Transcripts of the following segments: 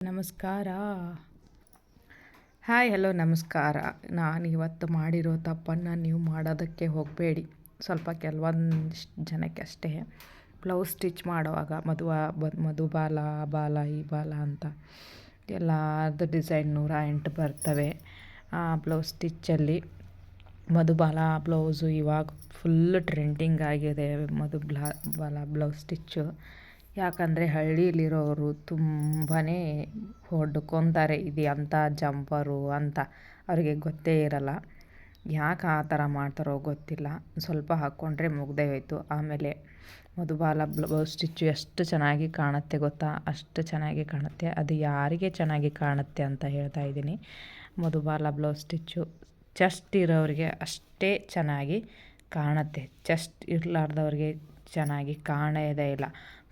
ನಮಸ್ಕಾರ. Hi hello ನಮಸ್ಕಾರ. ನಾನು ಇವತ್ತು ಮಾಡಿರೋ ತಪ್ಪನ್ನು ನೀವು ಮಾಡೋದಕ್ಕೆ ಹೋಗಬೇಡಿ. ಸ್ವಲ್ಪ ಕೆಲವೊಂದಿಷ್ಟು ಜನಕ್ಕೆ ಅಷ್ಟೇ ಬ್ಲೌಸ್ ಸ್ಟಿಚ್ ಮಾಡುವಾಗ ಮಧುಬಾಲ ಬಾಲ ಈ ಬಾಲ ಅಂತ ಎಲ್ಲದು ಡಿಸೈನ್ 108 ಬರ್ತವೆ. ಆ ಬ್ಲೌಸ್ ಸ್ಟಿಚ್ಚಲ್ಲಿ ಮಧುಬಾಲ ಬ್ಲೌಸು ಇವಾಗ ಫುಲ್ ಟ್ರೆಂಡಿಂಗ್ ಆಗಿದೆ. ಬಾಲ ಬ್ಲೌಸ್ ಸ್ಟಿಚ್ಚು ಯಾಕಂದರೆ ಹಳ್ಳಿಲಿರೋರು ತುಂಬಾ ಹೊಡ್ಕೊತಾರೆ ಇದು ಅಂಥ ಜಂಪರು ಅಂತ. ಅವರಿಗೆ ಗೊತ್ತೇ ಇರಲ್ಲ, ಯಾಕೆ ಆ ಥರ ಮಾಡ್ತಾರೋ ಗೊತ್ತಿಲ್ಲ. ಸ್ವಲ್ಪ ಹಾಕ್ಕೊಂಡ್ರೆ ಮುಗ್ದೇ ಹೋಯ್ತು. ಆಮೇಲೆ ಮಧುಬಾಲ ಬ್ಲೌಸ್ ಸ್ಟಿಚ್ಚು ಎಷ್ಟು ಚೆನ್ನಾಗಿ ಕಾಣುತ್ತೆ ಗೊತ್ತಾ, ಅಷ್ಟು ಚೆನ್ನಾಗಿ ಕಾಣುತ್ತೆ. ಅದು ಯಾರಿಗೆ ಚೆನ್ನಾಗಿ ಕಾಣುತ್ತೆ ಅಂತ ಹೇಳ್ತಾ ಇದ್ದೀನಿ. ಮಧುಬಾಲ ಬ್ಲೌಸ್ ಸ್ಟಿಚ್ಚು ಚೆಸ್ಟ್ ಇರೋರಿಗೆ ಅಷ್ಟೇ ಚೆನ್ನಾಗಿ ಕಾಣುತ್ತೆ, ಚೆಸ್ಟ್ ಇರಲಾರ್ದವ್ರಿಗೆ ಚೆನ್ನಾಗಿ ಕಾಣೋದೇ ಇಲ್ಲ.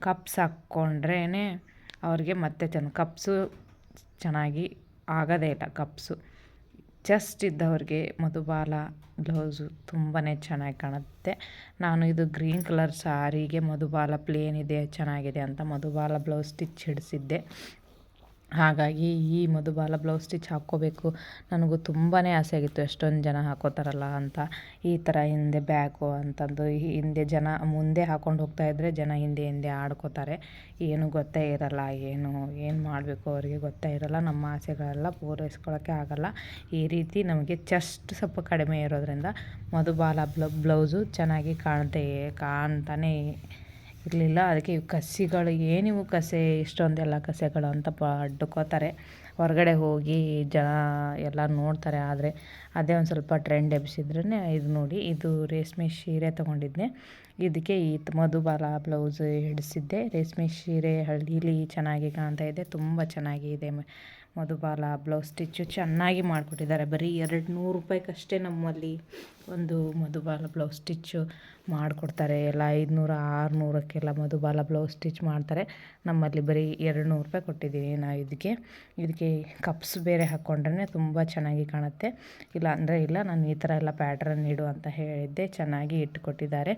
ಕಪ್ಸ್ ಹಾಕ್ಕೊಂಡ್ರೇ ಅವ್ರಿಗೆ ಮತ್ತೆ ಕಪ್ಸು ಚೆನ್ನಾಗಿ ಆಗೋದೇ ಇಲ್ಲ. ಕಪ್ಸು ಚೆಸ್ಟ್ ಇದ್ದವ್ರಿಗೆ ಮಧುಬಾಲ ಬ್ಲೌಸು ತುಂಬಾ ಚೆನ್ನಾಗಿ ಕಾಣುತ್ತೆ. ನಾನು ಇದು ಗ್ರೀನ್ ಕಲರ್ ಸಾರಿಗೆ ಮಧುಬಾಲ ಪ್ಲೇನ್ ಇದೆ ಚೆನ್ನಾಗಿದೆ ಅಂತ ಮಧುಬಾಲ ಬ್ಲೌಸ್ ಸ್ಟಿಚ್ ಹಿಡಿಸಿದ್ದೆ. ಹಾಗಾಗಿ ಈ ಮಧುಬಾಲ ಬ್ಲೌಸ್ ಸ್ಟಿಚ್ ಹಾಕ್ಕೋಬೇಕು ನನಗೂ ತುಂಬಾ ಆಸೆ ಆಗಿತ್ತು. ಎಷ್ಟೊಂದು ಜನ ಹಾಕೋತಾರಲ್ಲ ಅಂತ, ಈ ಥರ ಹಿಂದೆ ಬ್ಯಾಕು ಅಂತಂದು ಹಿಂದೆ ಜನ ಮುಂದೆ ಹಾಕ್ಕೊಂಡು ಹೋಗ್ತಾಯಿದ್ರೆ ಜನ ಹಿಂದೆ ಹಿಂದೆ ಆಡ್ಕೋತಾರೆ. ಏನು ಗೊತ್ತೇ ಇರಲ್ಲ, ಏನು ಮಾಡಬೇಕು ಅವರಿಗೆ ಗೊತ್ತೇ ಇರಲ್ಲ. ನಮ್ಮ ಆಸೆಗಳೆಲ್ಲ ಪೂರೈಸ್ಕೊಳ್ಳೋಕ್ಕೆ ಆಗಲ್ಲ. ಈ ರೀತಿ ನಮಗೆ ಚೆಸ್ಟ್ ಸ್ವಲ್ಪ ಕಡಿಮೆ ಇರೋದ್ರಿಂದ ಮಧುಬಾಲ ಬ್ಲೌಸು ಚೆನ್ನಾಗಿ ಕಾಣ್ತಾನೆ ಇರಲಿಲ್ಲ. ಅದಕ್ಕೆ ಇವು ಕಸಿಗಳು ಏನಿವು ಕಸೆ ಇಷ್ಟೊಂದೆಲ್ಲ ಕಸೆಗಳು ಅಂತ ಅಡ್ಕೋತಾರೆ. ಹೊರಗಡೆ ಹೋಗಿ ಜನ ಎಲ್ಲ ನೋಡ್ತಾರೆ. ಆದರೆ ಅದೇ ಒಂದು ಸ್ವಲ್ಪ ಟ್ರೆಂಡ್ ಎಬ್ಸಿದ್ರೇ ಇದು ನೋಡಿ, ಇದು ರೇಷ್ಮೆ ಸೀರೆ ತೊಗೊಂಡಿದ್ದೆ. ಇದಕ್ಕೆ ಈ ಮಧುಬಾಲ ಬ್ಲೌಸ್ ಹಿಡಿಸಿದ್ದೆ. ರೇಷ್ಮೆ ಸೀರೆ ಹಳ್ಳೀಲಿ ಚೆನ್ನಾಗಿ ಕಾಣ್ತಾ ಇದೆ, ತುಂಬ ಚೆನ್ನಾಗಿದೆ. ಮಧುಬಾಲ ಬ್ಲೌಸ್ ಸ್ಟಿಚ್ಚು ಚೆನ್ನಾಗಿ ಮಾಡಿಕೊಟ್ಟಿದ್ದಾರೆ. ಬರೀ 200 ರೂಪಾಯಿಗಷ್ಟೇ ನಮ್ಮಲ್ಲಿ ಒಂದು ಮಧುಬಾಲ ಬ್ಲೌಸ್ ಸ್ಟಿಚ್ಚು ಮಾಡಿಕೊಡ್ತಾರೆ. ಎಲ್ಲ 500 600ಕ್ಕೆಲ್ಲ ಮಧುಬಾಲ ಬ್ಲೌಸ್ ಸ್ಟಿಚ್ ಮಾಡ್ತಾರೆ. ನಮ್ಮಲ್ಲಿ ಬರೀ 200 ರೂಪಾಯಿ ಕೊಟ್ಟಿದ್ದೀನಿ ನಾವು ಇದಕ್ಕೆ ಕಪ್ಸ್ ಬೇರೆ ಹಾಕ್ಕೊಂಡ್ರೆ ತುಂಬ ಚೆನ್ನಾಗಿ ಕಾಣುತ್ತೆ. ಇಲ್ಲ ಅಂದರೆ ಇಲ್ಲ, ನಾನು ಈ ಥರ ಎಲ್ಲ ಪ್ಯಾಟ್ರನ್ ಇಡು ಅಂತ ಹೇಳಿದ್ದೆ. ಚೆನ್ನಾಗಿ ಇಟ್ಟುಕೊಟ್ಟಿದ್ದಾರೆ.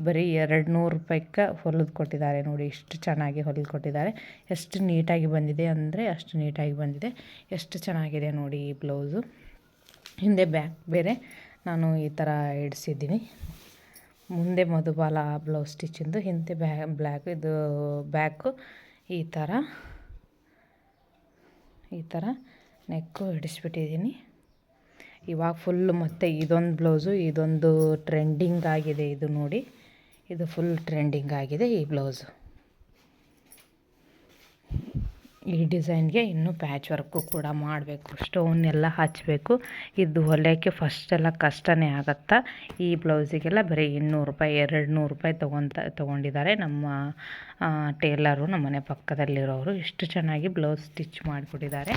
ಬರೀ 200 ರೂಪಾಯಿಗೆ ಹೊಲಿದು ಕೊಟ್ಟಿದ್ದಾರೆ ನೋಡಿ. ಇಷ್ಟು ಚೆನ್ನಾಗಿ ಹೊಲಿದು ಕೊಟ್ಟಿದ್ದಾರೆ. ಎಷ್ಟು ನೀಟಾಗಿ ಬಂದಿದೆ ಅಂದರೆ ಅಷ್ಟು ನೀಟಾಗಿ ಬಂದಿದೆ. ಎಷ್ಟು ಚೆನ್ನಾಗಿದೆ ನೋಡಿ ಈ ಬ್ಲೌಸು. ಹಿಂದೆ ಬ್ಯಾಕ್ ಬೇರೆ ನಾನು ಈ ಥರ ಇಡಿಸಿದ್ದೀನಿ. ಮುಂದೆ ಮಧುಬಾಲ ಬ್ಲೌಸ್ ಸ್ಟಿಚ್ಚಿಂದು ಹಿಂದೆ ಇದು ಬ್ಯಾಕು ಈ ಥರ ನೆಕ್ಕು ಹಿಡಿಸ್ಬಿಟ್ಟಿದ್ದೀನಿ. ಇವಾಗ ಫುಲ್ಲು ಮತ್ತು ಇದೊಂದು ಬ್ಲೌಸು ಇದೊಂದು ಟ್ರೆಂಡಿಂಗ್ ಆಗಿದೆ. ಇದು ನೋಡಿ, ಇದು ಫುಲ್ ಟ್ರೆಂಡಿಂಗ್ ಆಗಿದೆ ಈ ಬ್ಲೌಸು. ಈ ಡಿಸೈನ್ಗೆ ಇನ್ನೂ ಪ್ಯಾಚ್ ವರ್ಕು ಕೂಡ ಮಾಡಬೇಕು, ಸ್ಟೋನ್ ಎಲ್ಲ ಹಚ್ಚಬೇಕು. ಇದು ಹೊಲಿಯೋಕ್ಕೆ ಫಸ್ಟೆಲ್ಲ ಕಷ್ಟನೇ ಆಗುತ್ತಾ. ಈ ಬ್ಲೌಸಿಗೆಲ್ಲ ಬರೀ 200 ರೂಪಾಯಿ 200 ರೂಪಾಯಿ ತೊಗೊಂಡಿದ್ದಾರೆ ನಮ್ಮ ಟೇಲರು, ನಮ್ಮ ಮನೆ ಪಕ್ಕದಲ್ಲಿರೋರು. ಇಷ್ಟು ಚೆನ್ನಾಗಿ ಬ್ಲೌಸ್ ಸ್ಟಿಚ್ ಮಾಡಿಕೊಟ್ಟಿದ್ದಾರೆ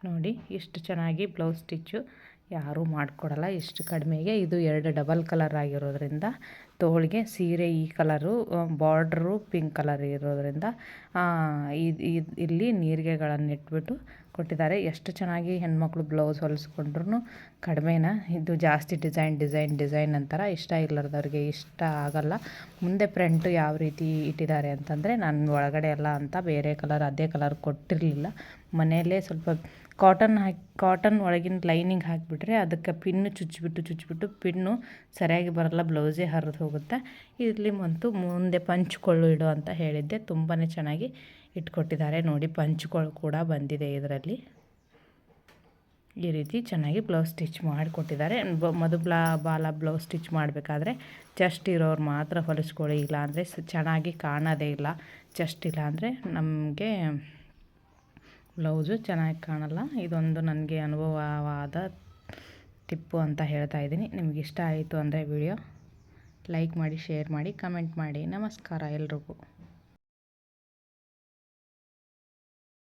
ನೋಡಿ. ಇಷ್ಟು ಚೆನ್ನಾಗಿ ಬ್ಲೌಸ್ ಸ್ಟಿಚ್ಚು ಯಾರೂ ಮಾಡಿಕೊಡಲ್ಲ ಇಷ್ಟು ಕಡಿಮೆಗೆ. ಇದು 2 ಡಬಲ್ ಕಲರ್ ಆಗಿರೋದ್ರಿಂದ ತೋಳಿಗೆ ಸೀರೆ ಈ ಕಲರು, ಬಾರ್ಡ್ರು ಪಿಂಕ್ ಕಲರ್ ಇರೋದ್ರಿಂದ ಇಲ್ಲಿ ನೀರಿಗೆಗಳನ್ನು ಇಟ್ಬಿಟ್ಟು ಕೊಟ್ಟಿದ್ದಾರೆ. ಎಷ್ಟು ಚೆನ್ನಾಗಿ ಹೆಣ್ಮಕ್ಳು ಬ್ಲೌಸ್ ಹೊಲಿಸ್ಕೊಂಡ್ರು ಕಡಿಮೆನ. ಇದು ಜಾಸ್ತಿ ಡಿಸೈನ್ ಅಂತಾರ. ಇಷ್ಟ ಇಲ್ಲದವ್ರಿಗೆ ಇಷ್ಟ ಆಗಲ್ಲ. ಮುಂದೆ ಫ್ರಂಟು ಯಾವ ರೀತಿ ಇಟ್ಟಿದ್ದಾರೆ ಅಂತಂದರೆ, ನಾನು ಒಳಗಡೆ ಎಲ್ಲ ಅಂತ ಬೇರೆ ಕಲರ್ ಅದೇ ಕಲರ್ ಕೊಟ್ಟಿರಲಿಲ್ಲ. ಮನೆಯಲ್ಲೇ ಸ್ವಲ್ಪ ಕಾಟನ್ ಒಳಗಿನ ಲೈನಿಂಗ್ ಹಾಕಿಬಿಟ್ರೆ ಅದಕ್ಕೆ ಪಿನ್ನು ಚುಚ್ಚಿಬಿಟ್ಟು ಪಿನ್ನು ಸರಿಯಾಗಿ ಬರಲ್ಲ, ಬ್ಲೌಸೇ ಹರಿದು ಹೋಗುತ್ತೆ. ಇಲ್ಲಿ ಮುಂದೆ ಪಂಚ್ಕೊಳ್ಳು ಇಡು ಅಂತ ಹೇಳಿದ್ದೆ. ತುಂಬಾ ಚೆನ್ನಾಗಿ ಇಟ್ಕೊಟ್ಟಿದ್ದಾರೆ ನೋಡಿ. ಪಂಚ್ಕೊಳ್ಳು ಕೂಡ ಬಂದಿದೆ ಇದರಲ್ಲಿ. ಈ ರೀತಿ ಚೆನ್ನಾಗಿ ಬ್ಲೌಸ್ ಸ್ಟಿಚ್ ಮಾಡಿಕೊಟ್ಟಿದ್ದಾರೆ. ಮಧುಬಾಲ ಬ್ಲೌಸ್ ಸ್ಟಿಚ್ ಮಾಡಬೇಕಾದ್ರೆ ಚೆಸ್ಟ್ ಇರೋರು ಮಾತ್ರ ಹೊಲಿಸ್ಕೊಳ್ಳಿ, ಇಲ್ಲ ಅಂದರೆ ಚೆನ್ನಾಗಿ ಕಾಣೋದೇ ಇಲ್ಲ. ಚೆಸ್ಟ್ ಇಲ್ಲ ಅಂದರೆ ನಮಗೆ ಬ್ಲೌಸು ಚೆನ್ನಾಗಿ ಕಾಣಲ್ಲ. ಇದೊಂದು ನನಗೆ ಅನುಭವವಾದ ಟಿಪ್ಪು ಅಂತ ಹೇಳ್ತಾ ಇದ್ದೀನಿ. ನಿಮ್ಗೆ ಇಷ್ಟ ಆಯಿತು ಅಂದರೆ ವಿಡಿಯೋ ಲೈಕ್ ಮಾಡಿ, ಶೇರ್ ಮಾಡಿ, ಕಮೆಂಟ್ ಮಾಡಿ. ನಮಸ್ಕಾರ ಎಲ್ರಿಗೂ.